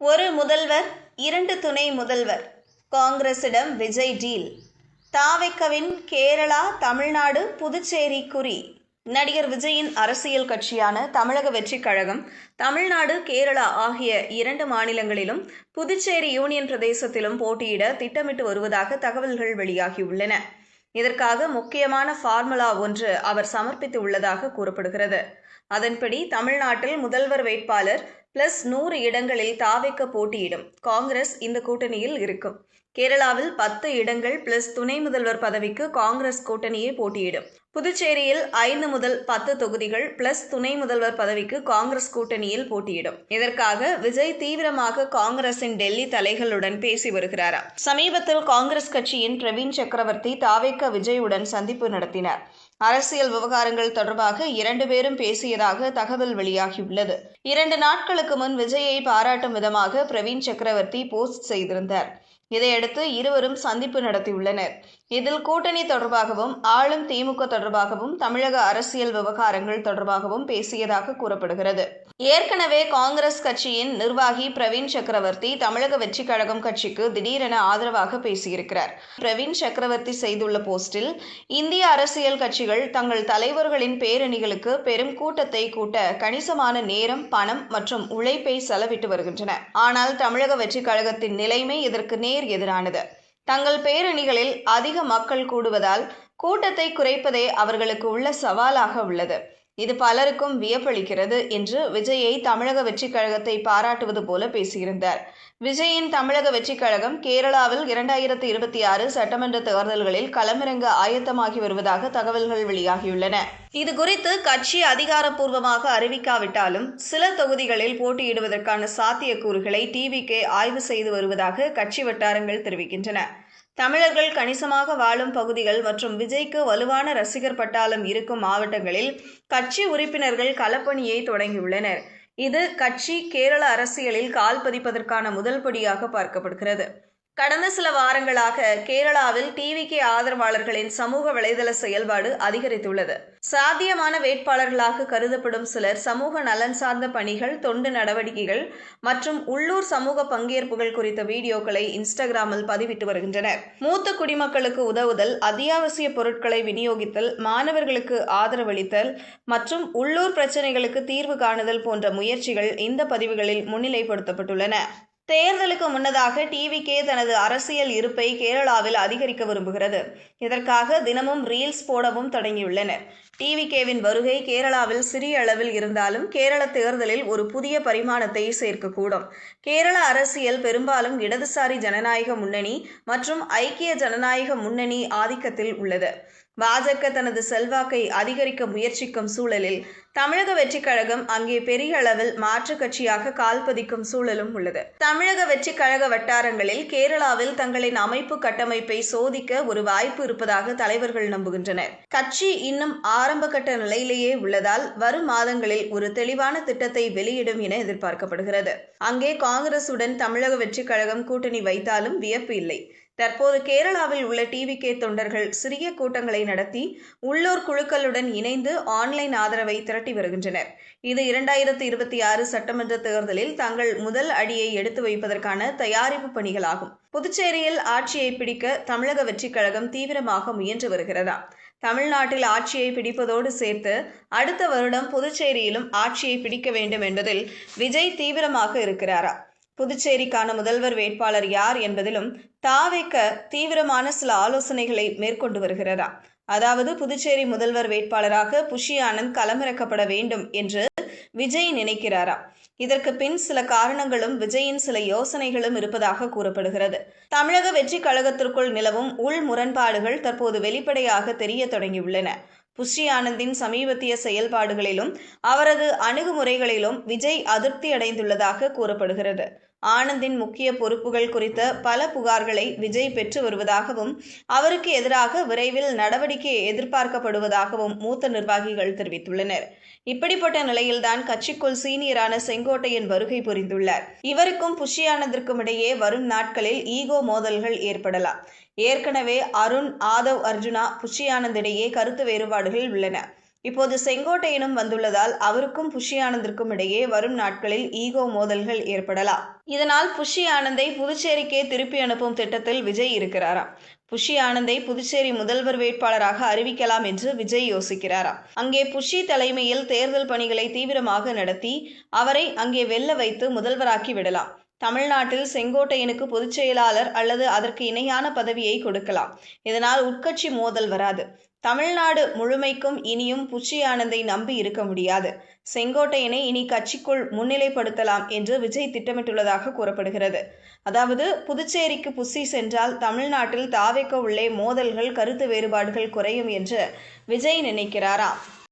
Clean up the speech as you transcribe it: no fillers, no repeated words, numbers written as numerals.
ஒரு முதல்வர், 2 துணை முதல்வர். காங்கிரசிடம் விஜய் டீல். தாவேக்காவின் கேரளா, தமிழ்நாடு, புதுச்சேரி குறி. நடிகர் விஜயின் அரசியல் கட்சியான தமிழக வெற்றிக் கழகம் தமிழ்நாடு, கேரளா ஆகிய 2 மாநிலங்களிலும் புதுச்சேரி யூனியன் பிரதேசத்திலும் போட்டியிட திட்டமிட்டு வருவதாக தகவல்கள் வெளியாகியுள்ளன. இதற்காக முக்கியமான ஃபார்முலா ஒன்று அவர் சமர்ப்பித்து உள்ளதாக கூறப்படுகிறது. அதன்படி தமிழ்நாட்டில் முதல்வர் வேட்பாளர் +100 இடங்களில் தாவேக்கா போட்டியிடும். காங்கிரஸ் இந்த கூட்டணியில் இருக்கும். கேரளாவில் 10 இடங்கள் துணை முதல்வர் பதவிக்கு காங்கிரஸ் கூட்டணியே போட்டியிடும். புதுச்சேரியில் 5 முதல் 10 தொகுதிகள் துணை முதல்வர் பதவிக்கு காங்கிரஸ் கூட்டணியில் போட்டியிடும். இதற்காக விஜய் தீவிரமாக காங்கிரசின் டெல்லி தலைகளுடன் பேசி வருகிறாராம். சமீபத்தில் காங்கிரஸ் கட்சியின் பிரவீன் சக்கரவர்த்தி தாவேக்கா விஜயுடன் சந்திப்பு நடத்தினார். அரசியல் விவகாரங்கள் தொடர்பாக 2 பேரும் பேசியதாக தகவல் வெளியாகியுள்ளது. 2 நாட்களுக்கு முன் விஜயை பாராட்டும் விதமாக பிரவீன் சக்கரவர்த்தி போஸ்ட் செய்திருந்தார். இதையடுத்து இருவரும் சந்திப்பு நடத்தியுள்ளனர். இதில் கூட்டணி தொடர்பாகவும், ஆளும் திமுக தொடர்பாகவும், தமிழக அரசியல் விவகாரங்கள் தொடர்பாகவும் பேசியதாக கூறப்படுகிறது. ஏற்கனவே காங்கிரஸ் கட்சியின் நிர்வாகி பிரவீன் சக்கரவர்த்தி தமிழக வெற்றிக் கழகம் கட்சிக்கு திடீரென ஆதரவாக பேசியிருக்கிறார். பிரவீன் சக்கரவர்த்தி செய்துள்ள போஸ்டில், இந்திய அரசியல் கட்சிகள் தங்கள் தலைவர்களின் பேரணிகளுக்கு பெரும் கூட்டத்தை கூட்ட கணிசமான நேரம், பணம் மற்றும் உழைப்பை செலவிட்டு வருகின்றன. ஆனால் தமிழக வெற்றிக் கழகத்தின் நிலைமை இதற்கு நேர் எதிரானது. தங்கள் பேரணிகளில் அதிக மக்கள் கூடுவதால் கூட்டத்தை குறைப்பதே அவர்களுக்கு உள்ள சவாலாக உள்ளது. இது பலருக்கும் வியப்பளிக்கிறது என்று விஜயை தமிழக வெற்றிக் கழகத்தை பாராட்டுவது போல பேசியிருந்தார். விஜயின் தமிழக வெற்றிக் கழகம் கேரளாவில் 2026 சட்டமன்ற தேர்தல்களில் களமிறங்க ஆயத்தமாகி வருவதாக தகவல்கள் வெளியாகியுள்ளன. இது குறித்து கட்சி அதிகாரப்பூர்வமாக அறிவிக்காவிட்டாலும் சில தொகுதிகளில் போட்டியிடுவதற்கான சாத்தியக்கூறுகளை டிவிகே ஆய்வு செய்து வருவதாக கட்சி வட்டாரங்கள் தெரிவிக்கின்றன. தமிழர்கள் கணிசமாக வாழும் பகுதிகள் மற்றும் விஜய்க்கு வலுவான ரசிகர் பட்டாளம் இருக்கும் மாவட்டங்களில் கட்சி உறுப்பினர்கள் களப்பணியை தொடங்கியுள்ளனர். இது கட்சி கேரள அரசியலில் கால் பதிப்பதற்கான முதல் படியாக பார்க்கப்படுகிறது. கடந்த சில வாரங்களாக கேரளாவில் டிவிகே ஆதரவாளர்களின் சமூக வலைதள செயல்பாடு அதிகரித்துள்ளது. சாத்தியமான வேட்பாளர்களாக கருதப்படும் சிலர் சமூக நலன் சார்ந்த பணிகள், தொண்டு நடவடிக்கைகள் மற்றும் உள்ளூர் சமூக பங்கேற்புகள் குறித்த வீடியோக்களை இன்ஸ்டாகிராமில் பதிவிட்டு வருகின்றனர். மூத்த குடிமக்களுக்கு உதவுதல், அத்தியாவசிய பொருட்களை விநியோகித்தல், மாணவர்களுக்கு ஆதரவளித்தல் மற்றும் உள்ளூர் பிரச்சினைகளுக்கு தீர்வு காணுதல் போன்ற முயற்சிகள் இந்த பதிவுகளில் முன்னிலைப்படுத்தப்பட்டுள்ளன. தேர்தலுக்கு முன்னதாக டிவிகே தனது அரசியல் இருப்பை கேரளாவில் அதிகரிக்க விரும்புகிறது. இதற்காக தினமும் ரீல்ஸ் போடவும் தொடங்கியுள்ளனர். டிவிகேவின் வருகை கேரளாவில் சிறிய அளவில் இருந்தாலும் கேரள தேர்தலில் ஒரு புதிய பரிமாணத்தை சேர்க்கக்கூடும். கேரள அரசியல் பெரும்பாலும் இடதுசாரி ஜனநாயக முன்னணி மற்றும் ஐக்கிய ஜனநாயக முன்னணி ஆதிக்கத்தில் உள்ளது. பாஜக தனது செல்வாக்கை அதிகரிக்க முயற்சிக்கும் சூழலில் தமிழக வெற்றிக் கழகம் அங்கே பெரிய அளவில் மாற்றுக் கட்சியாக கால்பதிக்கும் சூழலும் உள்ளது. தமிழக வெற்றிக் கழக வட்டாரங்களில் கேரளாவில் தங்களின் அமைப்பு கட்டமைப்பை சோதிக்க ஒரு வாய்ப்பு இருப்பதாக தலைவர்கள் நம்புகின்றனர். கட்சி இன்னும் ஆரம்பகட்ட நிலையிலேயே உள்ளதால் வரும் மாதங்களில் ஒரு தெளிவான திட்டத்தை வெளியிடும் என எதிர்பார்க்கப்படுகிறது. அங்கே காங்கிரசுடன் தமிழக வெற்றிக் கழகம் கூட்டணி வைத்தாலும் வியப்பு இல்லை. தற்போது கேரளாவில் உள்ள டிவிகே தொண்டர்கள் சிறிய கூட்டங்களை நடத்தி உள்ளூர் குழுக்களுடன் இணைந்து ஆன்லைன் ஆதரவை திரட்டி வருகின்றனர். இது 2026 சட்டமன்ற தேர்தலில் தங்கள் முதல் அடியை எடுத்து வைப்பதற்கான தயாரிப்பு பணிகளாகும். புதுச்சேரியில் ஆட்சியை பிடிக்க தமிழக வெற்றிக் கழகம் தீவிரமாக முயன்று வருகிறதா? தமிழ்நாட்டில் ஆட்சியை பிடிப்பதோடு சேர்த்து அடுத்த வருடம் புதுச்சேரியிலும் ஆட்சியை பிடிக்க வேண்டும் என்பதில் விஜய் தீவிரமாக இருக்கிறாரா? புதுச்சேரிக்கான முதல்வர் வேட்பாளர் யார் என்பதிலும் தாவேக்கா தீவிரமான சில ஆலோசனைகளை மேற்கொண்டு வருகிறதா? அதாவது புதுச்சேரி முதல்வர் வேட்பாளராக புஷி ஆனந்த் களமிறக்கப்பட வேண்டும் என்று விஜய் நினைக்கிறாரா? இதற்கு பின் சில காரணங்களும் விஜயின் சில யோசனைகளும் இருப்பதாக கூறப்படுகிறது. தமிழக வெற்றிக் கழகத்திற்குள் நிலவும் உள் முரண்பாடுகள் தற்போது வெளிப்படையாக தெரிய தொடங்கியுள்ளன. புஷி ஆனந்தின் சமீபத்திய செயல்பாடுகளிலும் அவரது அணுகுமுறைகளிலும் விஜய் அதிருப்தி அடைந்துள்ளதாக கூறப்படுகிறது. ஆனந்தின் முக்கிய பொறுப்புகள் குறித்த பல புகார்களை விஜய் பெற்று வருவதாகவும் அவருக்கு எதிராக விரைவில் நடவடிக்கை எதிர்பார்க்கப்படுவதாகவும் மூத்த நிர்வாகிகள் தெரிவித்துள்ளனர். இப்படிப்பட்ட நிலையில்தான் கட்சிக்குள் சீனியரான செங்கோட்டையன் வருகை புரிந்துள்ளார். இவருக்கும் புஷி ஆனந்திற்கும் இடையே வரும் நாட்களில் ஈகோ மோதல்கள் ஏற்படலாம். ஏற்கனவே அருண், ஆதவ் அர்ஜுனா, புஷி ஆனந்த் இடையே கருத்து வேறுபாடுகள் உள்ளன. இப்போது செங்கோட்டையனும் வந்துள்ளதால் அவருக்கும் புஷி ஆனந்திற்கும் இடையே வரும் நாட்களில் ஈகோ மோதல்கள் ஏற்படலாம். இதனால் புஷி ஆனந்தை புதுச்சேரிக்கே திருப்பி அனுப்பும் திட்டத்தில் விஜய் இருக்கிறாராம். புஷி ஆனந்தை புதுச்சேரி முதல்வர் வேட்பாளராக அறிவிக்கலாம் என்று விஜய் யோசிக்கிறாராம். அங்கே புஷி தலைமையில் தேர்தல் பணிகளை தீவிரமாக நடத்தி அவரை அங்கே வெல்ல வைத்து முதல்வராக்கி விடலாம். தமிழ்நாட்டில் செங்கோட்டையனுக்கு பொதுச் செயலாளர் அல்லது அதற்கு இணையான பதவியை கொடுக்கலாம். இதனால் உட்கட்சி மோதல் வராது. தமிழ்நாடு முழுமைக்கும் இனியும் புஷி ஆனந்தை நம்பி இருக்க முடியாது. செங்கோட்டையனை இனி கட்சிக்குள் முன்னிலைப்படுத்தலாம் என்று விஜய் திட்டமிட்டுள்ளதாக கூறப்படுகிறது. அதாவது புதுச்சேரிக்கு புஷி சென்றால் தமிழ்நாட்டில் தாவேக உள்ளே மோதல்கள், கருத்து வேறுபாடுகள் குறையும் என்று விஜய் நினைக்கிறாராம்.